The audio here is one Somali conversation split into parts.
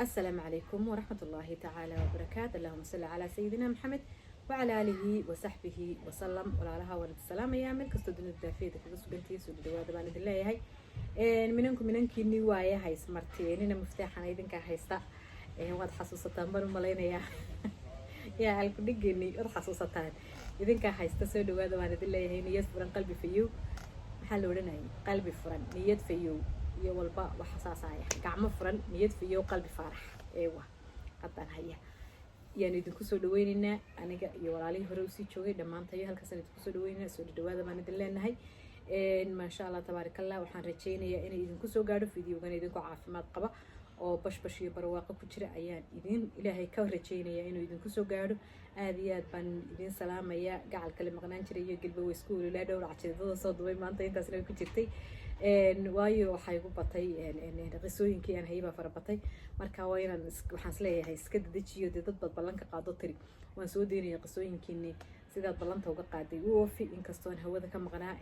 السلام عليكم ورحمة الله تعالى وبركاته. اللهم صل على سيدنا محمد وعلى آله وصحبه وسلم ولا لها ولد السلام يا ملك استودن الدافيد كذا سجنتي سود دواد بان الله هاي منكم نوايا هاي سمرتين إن مفتاح أنا إذن كهيستا واد حسوسة تنبر ملاينا يا الكدجني واد حسوسة إذن كهيستا سود دواد بان الله هاي نية فرن قلبي فيو محل ورنا قلبي فرن نية فيو iyo walba wax xasaasaya gacmo furan niyad fiyo qalbi farax eewa qadan haya yaan idinku soo dhaweynayna aniga iyo walaalihii hore u sii joogay dhamaantayo halkaas aan idinku soo dhaweynayna soo dhawaada baan idin leenahay ma sha Allah tabarakallah waxaan rajeynayaa inay idinku soo gaadho fiidiyogan idinku caafimaad qaba oo bashbash iyo barwaaqo ku jira ayaan idin ilaahay ka rajeynayaa inuu idinku soo gaadho aad iyo aad baan idin salaamaya gacal kale maqnaan jiray iyo galba way isku walaal dhowr cajeedada soo dubay maanta intaasna ku jirtay waayo waxay ugu batay qisooyinkii aan hayba farabatay marka waa inaan waxaan isleeyahay iska dedejiyo dad ballanka qaado tiri waan soo deynaya qisooyinkiini sidaad ballanta uga qaaday u oofi inkastoo aan hawada ka maqnaa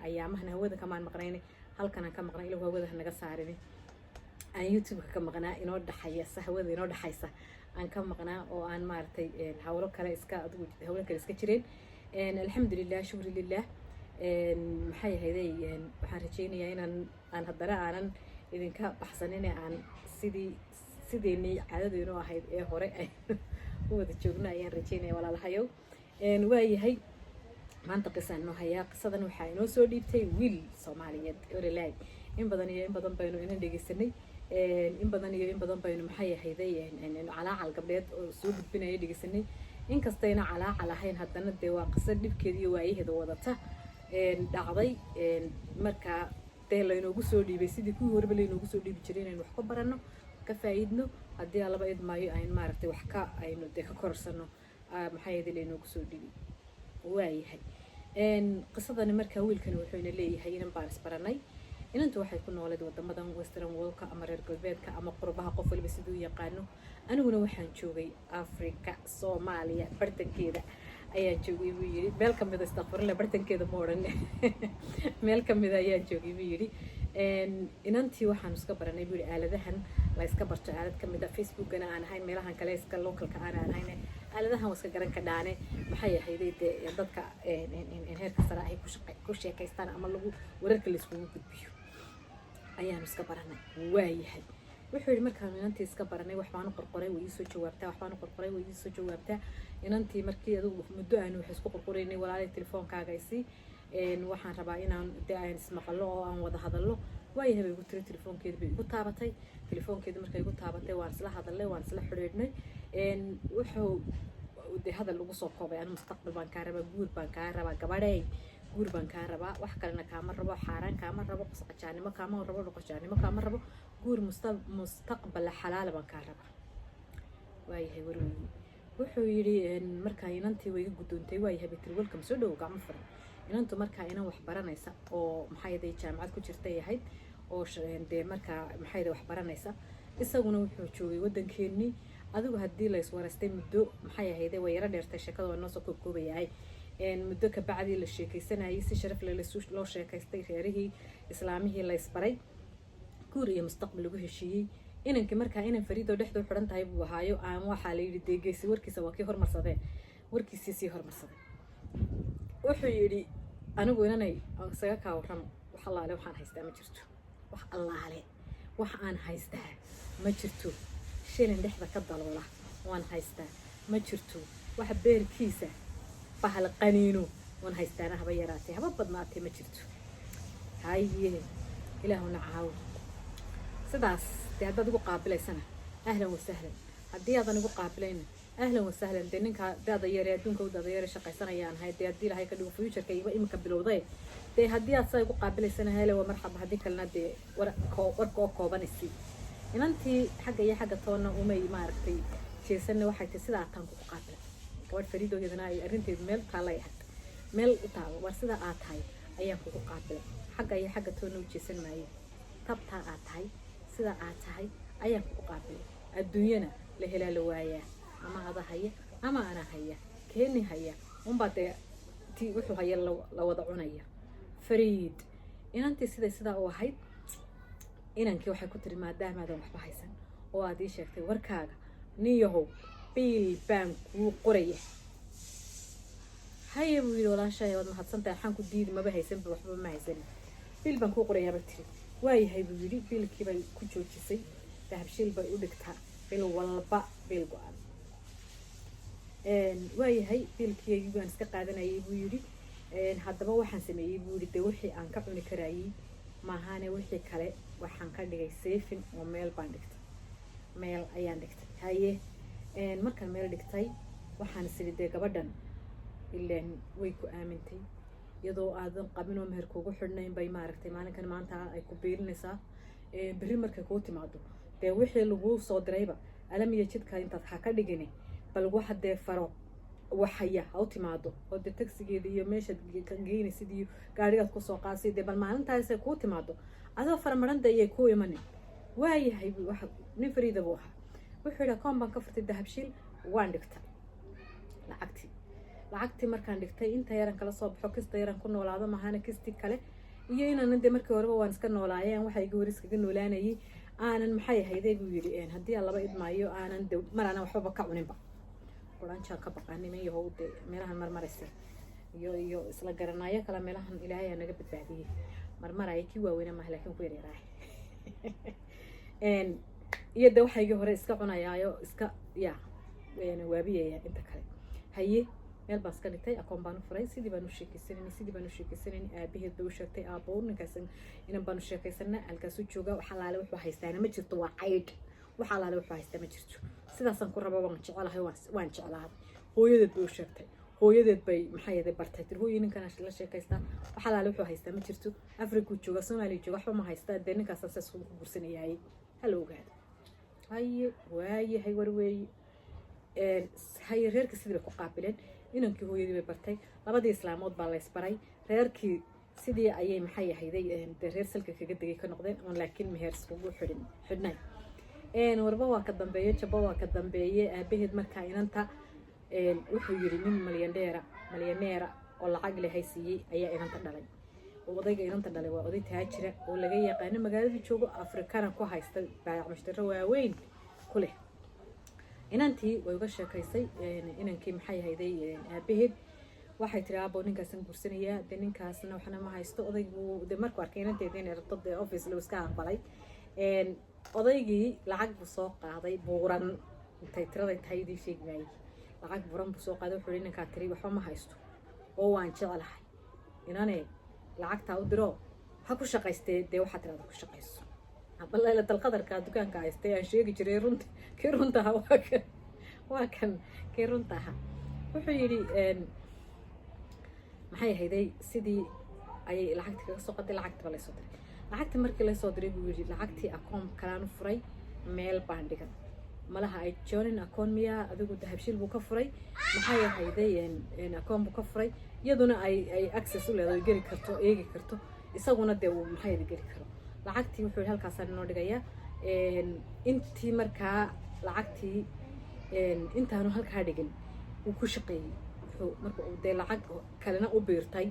ayaamahan hawada kamaan maqnayn halkan aan ka maqnaa ilaa hawada naga saarin aan YouTube ka maqnaa inoo dhaxaysa hawada inoo dhaxaysa aan ka maqnaa oo aan maartay hawlo kale iska jireen alxamdulillah shukri lillah maxay ahaydey waxaan rajeynayaa inaan haddana aanan idinka baxsanin aan sideenii caadadeenu ahayd ee hore ay u wada joogno ayaan rajeynaya walaalahayow waayahay maanta qisaan noo hayaa qisadan waxaa inoo soo dhiibtay wiil Soomaaliyeed orelay in badan baynu inaan dhegeysanay in badan baynu maxay ahaydey calaacal gabdheed oo soo gudbinaya dhegeysanay inkastayna calaacal ahayn haddana dee waa qiso dhibkeeda iyo waayaheeda wadata dhacday marka dee laynoogu soo dhiibay sidii kuwii horeba laynoogu soo dhiibi jiray inaynu wax ka baranno ka faa'iidno haddii alaba idmaayo aynu maaragtay wax ka aynu dee ka korsano maxaa yeelay laynoogu soo dhiibay waayahay qisadani markaa wiilkani wuxuu ina leeyahay inaan baaris baranay inantu waxay ku nooleed wadamadan western worldka ama reer galbeedka ama qurbaha qof waliba siduu yaqaano aniguna waxaan joogay Afrika Soomaaliya bartankeeda ayaan joogay buu yiri meel kamid ah istaaqfarla bartankeeda ma oran meel kamid ah ayaan joogay buu yiri inantii waxaan iska baranay buu yiri aaladahan la iska barto aalad kamid ah Facebook-gana aan ahayn meelahan kale iska localka aan ahayn aaladahan waa iska garan ka dhaane maxay ahaydee dadka heerka sare ay ku sheekaystaan ama lagu wararka la isku gudbiyo ayaan iska baranay waayahay wuxuu yiri markaan inantii iska baranay wax baan qorqoray way soo jawaabtaa inantii markii adigu muddo aan wax isku qorqoraynay walaalay telefoonkaaga isi waxaan rabaa inaan aan ismaqalo oo aan wada hadallo waayahay bay igu tiri telefoonkeeda bay igu taabatay telefoonkeeda markay igu taabatay waan isla hadalnay waan isla xiriirnay wuxuu hadal ugu soo koobay aan mustaqbal baan ka rabaa guur baan ka rabaa gabadhay guur baan ka rabaa wax kalena kaama rabo xaaraan kaama rabo qasqajaanimo kaama rabo dhaqajaanimo kaama rabo guur mustaqbal xalaal baan ka rabaa waayahay warweyn wuxuu yiri markaa inantii way gudoontay waayahay bitir welcome soo dhow gacmo furan inantu markaa inan wax baranaysa oo maxay yahay jaamacad ku jirtay yahay oo dee markaa maxay yahay wax baranaysa isaguna wuxuu joogay wadankeennii adigu haddii la iswaraystay muddo maxay ahayd way yara dheertay sheekada waa noo soo koobayahay muddo ka bacdi la sheekaysanayay si sharaf leh loo sheekaystay reerihii islaamihii la isbaray guur iyo mustaqbal lagu heshiiyey inankii markaa inan fariido dhexda u xiran tahay buu ahaayo aan waxaa la yidhi deegeysi warkiisa waa kii hormarsadee warkiisii sii hormarsaday wuxuu yidhi anigu inanay isaga kaa warramo wax allaale waxaan haystaa ma jirto wax allaale wax aan haystaa ma jirto shilin dhexda ka daloola waan haystaa ma jirto wax beerkiisa bahal qaniino waan haystaana haba yaraatay haba badnaatay ma jirto haye ilaahuna caaw sidaas dee haddaad igu qaabilaysana ahlan wasahlan haddii aadan igu qaabilayna ahlan wasahlan dee ninka daada yare adduunka u daada yare shaqaysanayaan ahayd dee haddii ilahay ka dhigo future-ka imika bilowday dee haddii aad saa igu qaabilaysana hele waa marxaba haddii kalena dee warka oo koobanaysi inantii xagga iyo xagga toonna umay maaragtay jeesanna waxay tahay sidaa taan ku qaabila gabadh fariidooyadana ay arrinteedu meel taalay ahayd meel u taalo war sidaa aad tahay ayaan kugu qaabilay xagga iyo xagga toonna u jeesan maayo tabtaa aad tahay sidaa aad tahay ayaan kugu qaabilay adduunyana la helaa la waayaa ama ada haya ama ana haya keeni haya unbaa dee tii wuxuu haya la wada cunaya fariid inantii sidaa u ahayd inankii waxay ku tiri maadaama aadan waxba haysan oo aad ii sheegtay warkaaga niyahow biil baan kuu qoraya haye buu yidhi walaashahay waad mahadsantahay waxaan ku diidi maba haysanba waxba ma haysanin biil baan kuu qorayaaba tiri waayahay buu yidhi biilkii bay ku joojisay dahabshiil bay u dhigtaa bil walba biil go-an waayahay biilkii waan iska qaadanayay buu yidhi haddaba waxaan sameeyey buu yidhi dee wixii aan ka cuni karayay maahane wixii kale waxaan ka dhigay seefin oo meel baan dhigtay meel ayaan dhigtay haye markaan meel dhigtay waxaan isiri dee gabadhan ilaan way ku aamintay iyadoo aadan qabin oo meher kuugu xidhnayn bay maaragtay maalinkan maanta ay ku biilinaysaa berri markay kuu timaado dee wixii laguu soo dirayba alamiya jidka intaad ha ka dhigini bal waxa dee faro waxaya ha u timaado oo dee tagsigeeda iyo meeshaad geynaysid iyo gaadhigaad kusoo qaadsi dee bal maalintaasay kuu timaado adoo farmaranda ayay ku imanin waayahay waxa nin fariida buu ahaa wuxuu yidhi akoon baan ka furtay dahabshiil waan dhigtay lacagtii markaan dhigtay inta yaran kala soo baxo kista yaran ku noolaado mahana kisti kale iyo inaanan dee markii horeba waan iska noolaayeen waxa iga hor iskaga noolaanayay aanan maxay ahaydee buu yidhi haddii aan laba idmaayo aanan de mar aanan waxbaba ka cuninba quraanjaan ka baqaaniman yahow dee meelahan marmaraysa iyo isla garanaayo kale meelahan ilaahay aa naga badbaadiyey marmaraya kii waaweyna maaha laakiin ku yaryaraay iyo de waxa iga hore iska cunayaayo iska waabiyaya inta kale haye meel baan iska dhigtay akoon baan u furay sidii baan u sheekaysanayni aabaheed bay u sheegtay aabbo ninkaas inan baan u sheekaysana halkaas u jooga wax alaale wuxuu haystaana ma jirto waa caydh wax alaale wuxuu haystaa ma jirto sidaasaan ku raba waan jecelahay waan jeclaaday hooyadeed bay u sheegtay hooyadeed bay maxay yaday bartay tir hooyo ninkan la sheekaystaa wax alaale wuxuu haystaa ma jirto afrika jooga soomaaliya jooga waxba ma haystaa dee ninkaas saas ku guursanayay hala ogaado haye waayahay warweeye haye reerka sidii bay ku qaabileen inankii hooyadii bay bartay labadii islaamood baa la isbaray reerkii sidii ayay maxay ahayday dee reer salka kaga degay ka noqdeen oon laakiin meher iskugu xidhnay warba waa ka dambeeye jabba waa ka dambeeye aabaheed markaa inanta wuxuu yidhi nin malyaneera oo lacag lehay siiyey ayaa inanta dhalay odayga inanta dhalay waa oday taajira oo laga yaqaano magaalada joogo afrikana ku haysta baayac mushtaro waaweyn ku leh inantii way uga sheekaysay inankii maxay ahayday aabaheed waxay tiri aabo ninkaasan guursanayaa dee ninkaasna waxna ma haysto odaygu dee markuu arkay inanteeda inay rabto dee office loo iska aqbalay odaygii lacag buu soo qaaday buuran intay tiraday tahay idii sheegi waayey lacag buuran buu soo qaaday wuxuu yidhi ninkaa tiri waxba ma haysto oo waan jeclahay inane lacagtaa u diro ha ku shaqaystee dee waxaa tirada ku shaqayso bal dalqadarka dukaanka haystay aan sheegi jiray runta kii runta aha waa kan kii runta aha wuxuu yidhi maxay ahayday sidii ayay lacagtii kaga soo qaday lacagtiba laysoo diray lacagtii markii laysoo diray buu yidhi lacagtii akoon kalaan furay meel baan dhigan malaha ay joonin akoon miyaa adigu dahabshiil buu ka furay maxay ahayday akoon buu ka furay iyaduna ay access u leedahay geli karto eegi karto isaguna dee uu maxay geli karo lacagtii wuxuu halkaasaan inoo dhigayaa intii markaa lacagtii intaanu halkaa dhigin uu ku shaqeeyey wuxuu marka uu dee lacag kalena u biirtay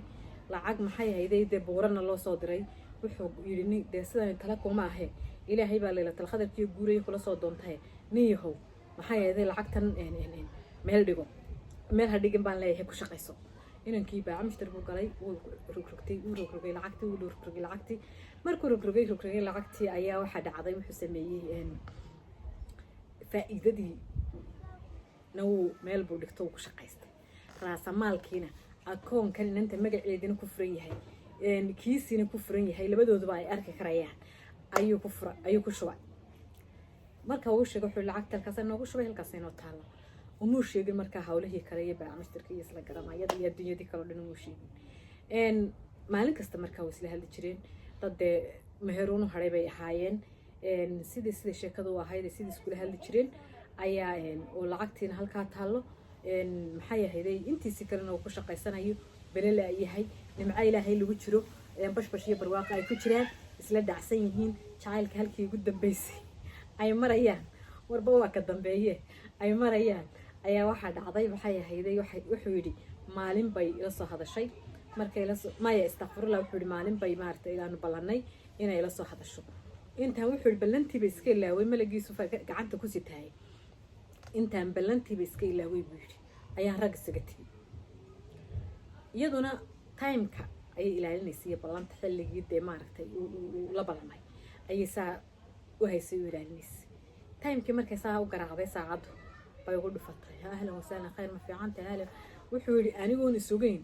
lacag maxay ahayday dee buurana loo soo diray wuxuu yidhi dee sidan tala kuma ahe ilaahay baa laylatal qadarkii guuraya kula soo doontahay nin yahow maxay ahayday lacagtan meel dhigo meel ha dhigin baan leeyahay ku shaqayso inankii baaca mushtar buu galay wuu rogrogay lacagtii markuu rogrogay lacagtii ayaa waxaa dhacday wuxuu sameeyey faa'iidadii na wuu meel buu dhigto ku shaqaystay raasamaalkiina akoonkan inanta magaceedina ku furan yahay kiisiina ku furan yahay labadooduba ay arki karayaan ayuu ku shubay marka uu sheegay wuxuu lacagta halkaas noogu shubay halkaas inoo taalo umuu sheegin markaa hawlihii kale iyo baaca mushtarkii isla garanayada iyo adduunyadii kale dhan umuu sheegin maalin kasta markaa way isla hadli jireen dad dee meheruunu hadhay bay ahaayeen sidii sheekadu u ahayd sidii iskula hadli jireen ayaa oo lacagtiina halkaa taalo maxay ahayday intiisi kalena uu ku shaqaysanayo belala yahay nimco ilaahay lagu jiro bashbash iyo barwaaqa ay ku jiraan isla dhacsan yihiin jacaylka halkii ugu dambeysay ay marayaan warba waa ka dambeeye ay marayaan ayaa waxaa dhacday maxay ahayday wuxuu yidhi maalin bay ila soo hadashay markay maya istakfirullah wuxuu yidhi maalin bay maaragtay ilaanu ballanay inay ila soo hadasho intaan wuxuu ballantiiba iska ilaaway malagiisu gacanta ku sitaayay intaan ballantiiba iska ilaaway buu yidhi ayaan rag isaga timi iyaduna timeka ayay ilaalinaysay iyo ballanta xilligii dee maaragtay la ballamay ayay saa u haysay u ilaalinaysay timekii markay saa u garaacday saacaddu bay ugu dhufatay ahlan wasahlan khayr ma fiicanta ahlan wuxuu yidhi anigoon isugeyn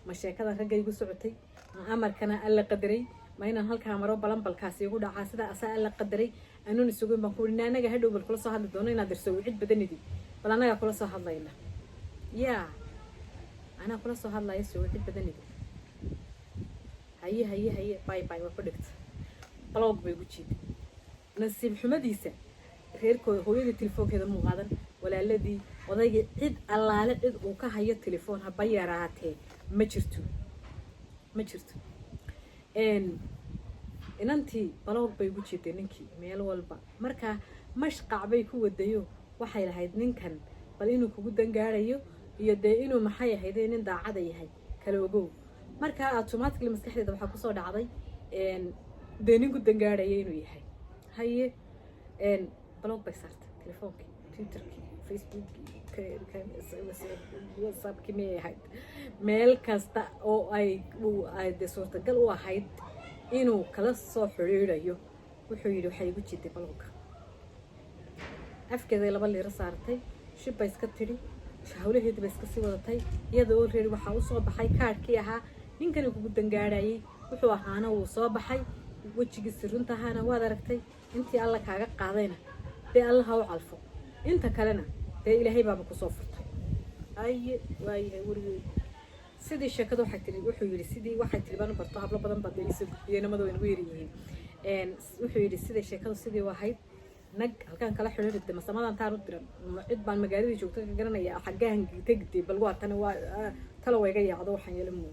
ma sheekada ragga igu socotay ma amarkana alla qadaray ma inaan halkaa maro balanbalkaasi igu dhacaa sidaa asaa alla qadaray anuun isugeyn baan ku yidhi anaga hadhow bal kula soo hadli doono inaad dirso wicid badanidii bal annagaa kula soo hadlayna yaa anaa kula soo hadlaya soo wicid badanidii haye bay waa ku dhigta baloog bay ugu jiiday nasiib xumadiisa reerkooda hooyadii telefoonkeeda muu qaadan walaaladii odaygii cid allaale cid uu ka hayo telefoon haba yaraatee ma jirto inantii baloog bay ugu jiiday ninkii meel walba markaa mashqac bay ku wadayo waxay lahayd ninkan bal inuu kugu dangaarayo iyo dee inuu maxay ahayd nin daacada yahay kala ogow markaa automatically maskaxdeeda waxaa kusoo dhacday dee ninku dangaaraya inuu yahay haye baloog bay saartay telefoonkii twitterkii facebookii whatsappkii miyay ahayd meel kasta oo ay de suurtagal u ahayd inuu kala soo xiriirayo wuxuu yidhi waxay igu jiday balooga afkeeday 2 liiro saartay shib bay iska tidhi hawlaheedii bay iska sii wadatay iyadoo already waxaa u soo baxay kaarkii ahaa ninkani kugu dangaarayay wuxuu ahaana wuu soo baxay wejigiisa runtahaana waad aragtay intii alla kaaga qaadayna dee allaha u calfo inta kalena dee ilaahay baaba kusoo furtay aye waayahay warigey sidii sheekada waxay tiri wuxuu yidhi sidii waxay tiri baan barto hablo badan baa dee isoo gudbiyeenamada way nagu yaryihiin wuxuu yidhi sidii sheekadu sidii wahayd nag halkaan kala xiriirida masamadan taan u diran cid baan magaaladii joogto ka garanaya xaggaan tagtay bal waa tan waa talo wayga yaacdo waxaan yeelmo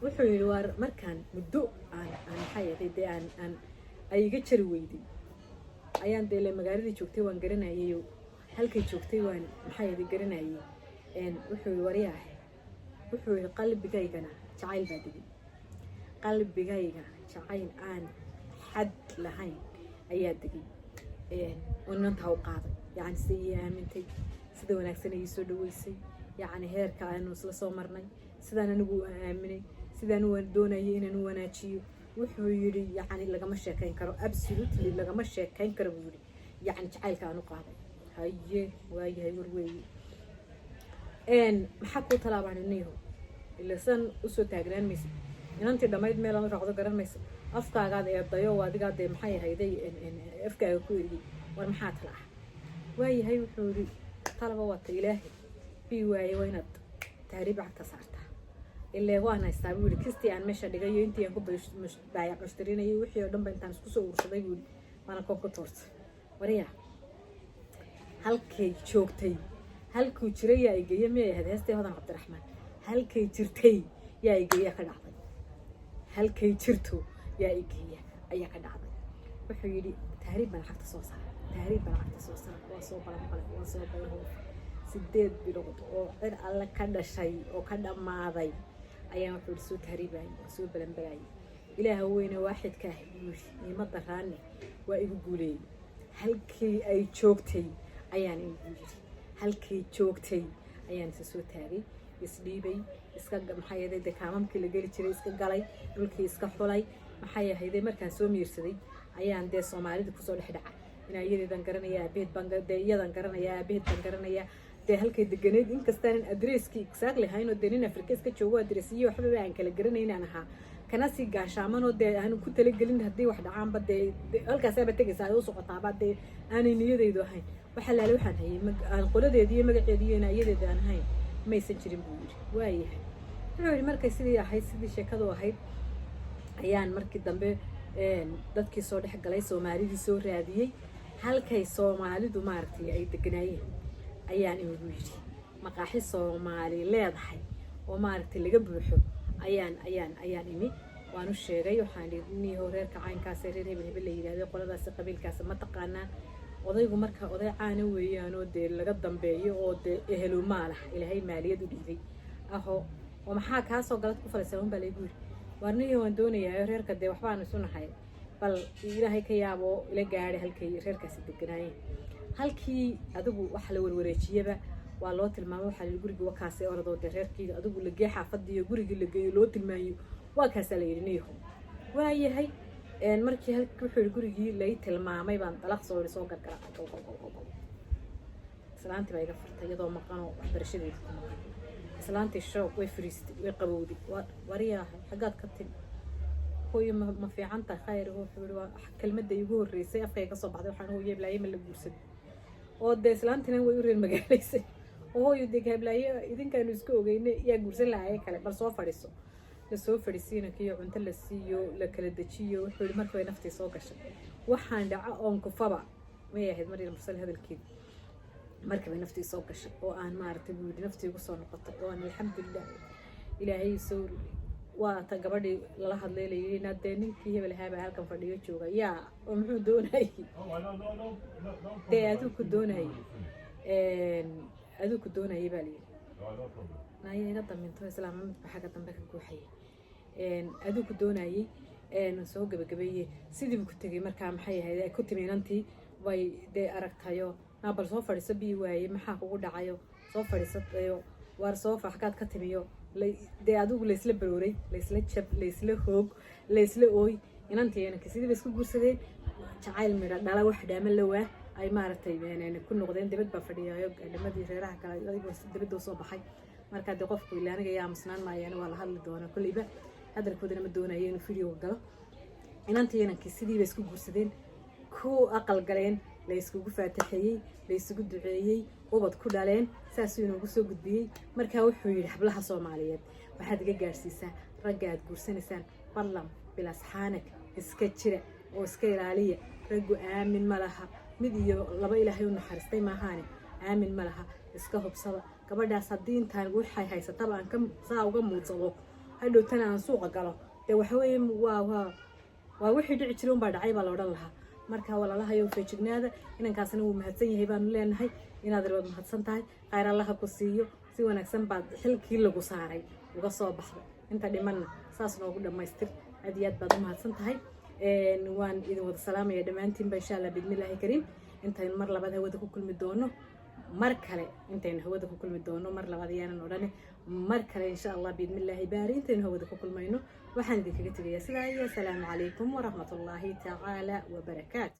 wuxuu yidhi waa markaan muddo aan maxay ahayd dee aan ay iga jari weyday ayaan dee magaaladii joogtay waan garanayay halkay joogtay waan maxay ahayd garanayay wuxuu yidhi wariyaahay wuxuu yidhi qalbigaygana jacayl baa digay qalbigayga jacayl aan xad lahayn ayaa digay وننتهى وقاضي يعني سيئة منتي سيدا وناكسنا يسود ويسي يعني هيرك أنو سلسو مرني سيدا نبو آمني سيدا نو دونا يينا نو ناتشيو وحو يري يعني لغا مشي كاين كارو absolutely لغا مشي كاين كارو يري يعني تعال كانو قاضي هاي هاي وروي محاكو طلاب عن النيهو اللي سن أسو تاقران ميسي inantii dhamayd meel aan raacdo garan mayso afkaagaada ee dayo adiga de maxay hayday afkaaga ku yiri war maxaa tala ah waayahay wuxuu yiri talaba wata ilaahay bi waaye waynaad taariib cagta saarta ilaa waana istaabuli kisti aan meesha dhigayo intii aan ku baayac mushtarinayo wixii oo dhan ba intaan isku soo ursaday wuli waana ku toortay wariya halkay joogtay halkuu jiray ay geeyay miyay ahayd heestay hodan cabdiraxmaan halkay jirtay yaa ay geeyay ka dhacday halkay jirto yaa igeeya ayaa ka dhacday wuxuu yidhi taariib baan lacagta soo saara waa soo balanbalay waa soo bayho 8 bilood oo cid alle ka dhashay oo ka dhammaaday ayaan wuxuu soo taariibay soo balanbalay ilaaha weyne waaxidka ah niima daraane waa igu guuleeyay halkii ay joogtay ayaan igu yidhi halkii joogtay ayaan soo taagay isdhiibay iska maxay ahayd kaamamkii la geli jiray iska galay dhulkii iska xulay maxay ahayd markaan soo miirsaday ayaan dee Soomaalida ku soo dhexdhacay in ayadeedan garanaya abeed bangade iyadan garanaya abeed ban garanaya dee halkay deganeed in kastaan adreeskii exactly hayno dee in Afrika iska joogo adreesiyo waxba aan kala garanaynaan ahaa kana si gaashaamano dee aan ku tala gelin hadii wax dhacaan ba dee halkaas ay batagaysaa oo socotaaba dee aan niyadeydu ahayn waxa la waxaan hayay aan qoladeedii magaceedii in ayadeedan aan ahayn ma aysan jirin buu yiri waayahay wuxuu markay sidii ahayd sidii sheekadu ahayd ayaan markii dambe dadkii soo dhex galay Soomaalidii soo raadiyay halkay Soomaalidu maartay ay deganaayeen ayaan igu yiri maqaaxi Soomaali leedahay oo maartay laga buuxo ayaan imi waan u sheegay waxaan idin horeerka caynkaas reer hebel la yiraahdo qoladaas qabiilkaas ma taqaanaan odaygu marka oday caana weeyaan oo dee laga dambeeyo oo dee ehlu maalax ilaahay maaliyad u dhiibay aho oo maxaa ka soo galad ku fariisan baa leeyahay warniyo waan doonayaa reerka dee waxbaan isu nahay bal ilaahay ka yaabo ila gaadhay halkay reerkaasi deganaayeen halkii adigu waxa la warwareejiyaba waa loo tilmaamay waxa la guriga wakaasay oradoo reerkii adigu la geey xaafadii guriga la geeyo loo tilmaayo waa kaas la yirinayo waa yahay markii halkii wuxuu gurigii la tilmaamay baan dalaq soo gargara islaanti bay iga fartay iyadoo maqano waxbarashadeeda ku maqan islaanti shoog way fariistay way qabowday wariyaa xagaad ka tin hooyo ma fiicanta khayr wuxuu waa kelmadda igu horeysay afkay ka soo baxday waxaan hooyo Ibrahim la guursaday oo islaantina way u reer magaalaysay hooyo Ibrahim idinkaan isku ogeynay yaa guursan lahayd kale bal soo fadhiiso la soo fadhiisiina kiyo cunto la siiyo la kala dajiyo wuxuu markii ay naftii soo gashay waxaan dhaca oon ku faba ma yahay marii mursal hadalkeeda markii ay naftii soo gashay oo aan maartay buu naftii ugu soo noqotay oo alxamdulillah ilaahay soo waa ta gabadhii la hadleeyay inaad ninkii hebel haaba halkan fadhiyo jooga yaa oo muxuu doonayay aduu ku doonayay bali nayga daminto islaamada xaga dambe ka gooxay aduu ku doonayay soo gabagabeeyay sidii ku tagay markaa maxay ahayd ay ku timinantii way aragtayo bal soo fadhiiso bii waayay maxaa kugu dhacayo soo fadhiisayo war soo faxkaad ka timiyo adigu la isla barooray la isla jab la isla hoog la isla ooy inanteena sidii bay isku guursadeen jacayl midha dhala wax dhaama la waa ay maartay ku noqdeen dibad ba fadhiyayo dhamadii reeraha kale ayagoo dibadda soo baxay marka qofku ilaa aniga yaa masnaan maayaan waa la hadli doona kulliba hadalkoodana ma doonayo inuu video galo inanteena sidii bay isku guursadeen ku aqal galeen la iskugu faataxeeyay la isugu duceeyay ubad ku dhaleen saas inuu ugu soo gudbiyay marka wuxuu yiri hablaha Soomaaliyeed waxaad iga gaarsiisaa ragga aad guursanaysaan ballan bilasxaanak iska jira oo iska ilaaliya raggu aamin ma laha mid iyo laba ilaahay u naxariistay maahaane aamin ma laha iska hubsada gabadhaas haddii intaan waxay haysataba aan ka saa uga muudsado hadhowtana aan suuqa galo waxa weeye waa wixii dhici jiray baa dhacay baa la odhan lahaa marka walaalahayo feejignaada inankaasna uu mahadsan yahay baan leenahay inaad rabad mahadsan tahay khayr Allah ku siiyo si wanaagsan baad xilkii lagu saaray uga soo baxday inta dhimanna saas noogu dhamaystir aad iyo aad baad mahadsan tahay waan idin wada salaamaya dhamaantiin ba insha Allah bidnillaahi kariim intaan mar labaad hawada ku kulmi doono mar kale intaan hawada ku kulmi doono mar labaad yaanan odhan mar kale insha Allah bidnillaahi baari intaan hawada ku kulmayno waxaan idinkaga tagayaa sidaa iyo salaamu calaykum wa rahmatullaahi ta'ala wa barakaatuh.